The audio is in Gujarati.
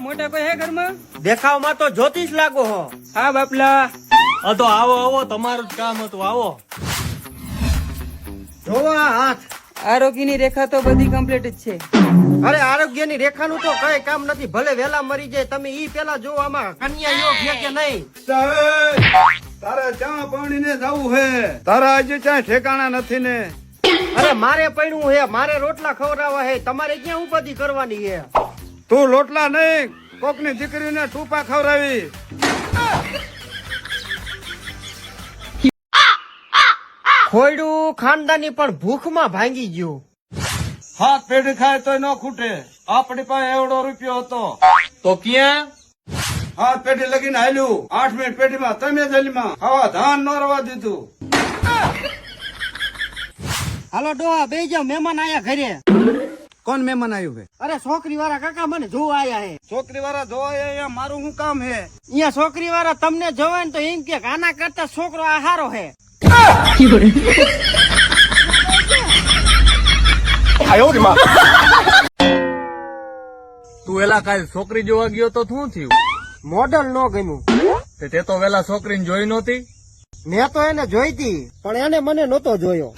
મોટા કોઈ હે ઘરમાં? દેખાવમાં તો જ્યોતિષ લાગો હો. હા બાપલા. તો આવો આવો, તમારું જ કામ હતું, આવો. જોવો આ હાથ. આરોગ્યની રેખા તો બધી કમ્પ્લીટ જ છે. અરે આરોગ્યની રેખાનું તો કઈ કામ નથી, ભલે વેલા મરી જાય. તમે ઈ પેલા જો આમાં કન્યા યોગ છે કે નહીં. તારે ચા પાણી ને જવું હે, તારા હજી ક્યાંય ઠેકાણા નથી ને. અરે મારે પૈણું હે, મારે રોટલા ખવડાવવા હે, તમારે ક્યાં ઉપાધિ કરવાની હે? તું લોટલા નહીં, કોકની દીકરીને ટૂપા ખવડાવી. ખોયડું ખાનદાની પણ ભૂખમાં ભાંગી ગયું. હાથ પેઢી ખાય તોય ન ખૂટે. આપણી પાસે એવડો રૂપિયો હતો તો ક્યાં? હાથ પેઢી લગીને હાલ્યું. 8 મિનિટ પેઢીમાં તમે જલીમાં ખાવા ધાન ન રવા દીધું. હાલો ડોહા બે જાવ, મહેમાન આયા ઘરે. કોણ મહેમાન આવ્યું હે? અરે છોકરી વાળા કાકા મને જોવા આયા હે. છોકરી વાળા જોવા અહીંયા મારું શું કામ હે? અહીંયા છોકરી વાળા તમને જોવે ને તો એમ કે આના કરતા છોકરો આ હારો હે. તું એલા કાલ છોકરી જોવા ગયો તો શું થયું? મોડલ નો ગમ્યું. તે તો વેલા છોકરીને જોઈ નહોતી? મેં તો એને જોઈતી, પણ એને મને નહોતો જોયો.